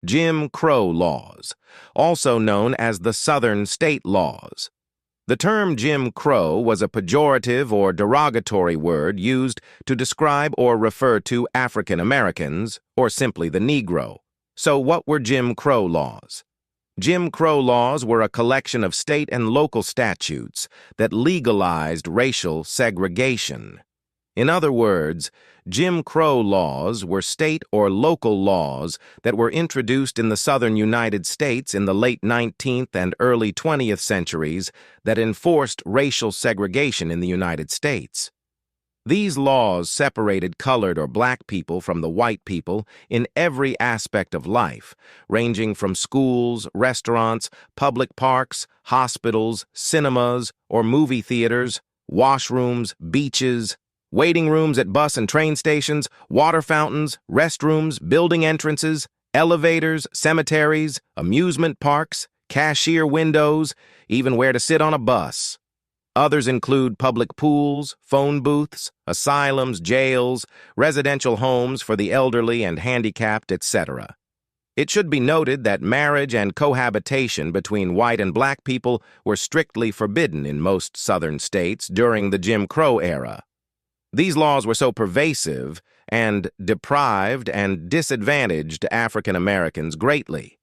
Jim Crow laws, also known as the Southern state laws. The term Jim Crow was a pejorative or derogatory word used to describe or refer to African Americans, or simply the Negro. So what were Jim Crow laws? Jim Crow laws were a collection of state and local statutes that legalized racial segregation. In other words, Jim Crow laws were state or local laws that were introduced in the southern United States in the late 19th and early 20th centuries that enforced racial segregation in the United States. These laws separated colored or black people from the white people in every aspect of life, ranging from schools, restaurants, public parks, hospitals, cinemas or movie theaters, washrooms, beaches, waiting rooms at bus and train stations, water fountains, restrooms, building entrances, elevators, cemeteries, amusement parks, cashier windows, even where to sit on a bus. Others include public pools, phone booths, asylums, jails, residential homes for the elderly and handicapped, etc. It should be noted that marriage and cohabitation between white and black people were strictly forbidden in most southern states during the Jim Crow era. These laws were so pervasive and deprived and disadvantaged African Americans greatly.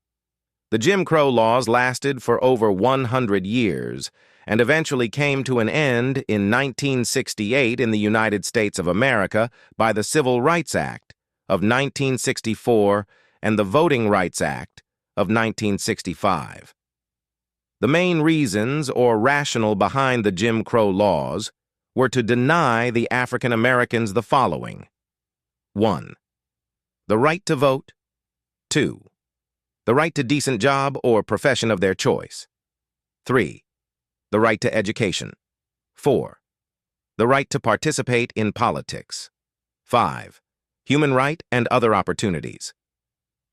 The Jim Crow laws lasted for over 100 years and eventually came to an end in 1968 in the United States of America by the Civil Rights Act of 1964 and the Voting Rights Act of 1965. The main reasons or rationale behind the Jim Crow laws were to deny the African Americans the following: 1. The right to vote. 2. The right to decent job or profession of their choice. 3. The right to education. 4. The right to participate in politics. 5. Human right and other opportunities.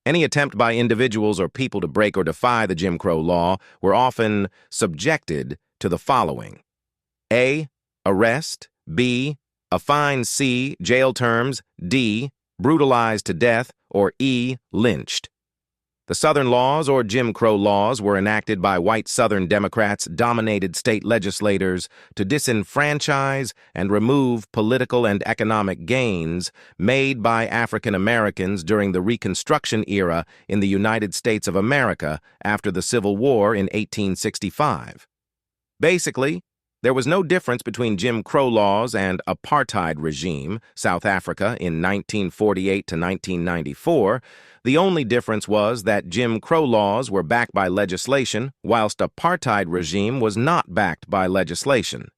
Any attempt by individuals or people to break or defy the Jim Crow law were often subjected to the following: A. Arrest. B. A fine. C. Jail terms. D. Brutalized to death. Or E. Lynched. The Southern laws, or Jim Crow laws, were enacted by white Southern Democrats-dominated state legislators to disenfranchise and remove political and economic gains made by African Americans during the Reconstruction era in the United States of America after the Civil War in 1865. Basically, there was no difference between Jim Crow laws and apartheid regime, South Africa, in 1948 to 1994. The only difference was that Jim Crow laws were backed by legislation, whilst apartheid regime was not backed by legislation.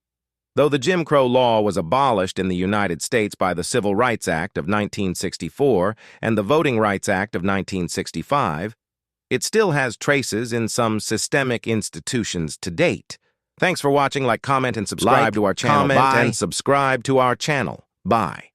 Though the Jim Crow law was abolished in the United States by the Civil Rights Act of 1964 and the Voting Rights Act of 1965, it still has traces in some systemic institutions to date. Thanks for watching. Like, comment, and subscribe to our channel. Comment and subscribe to our channel. Bye.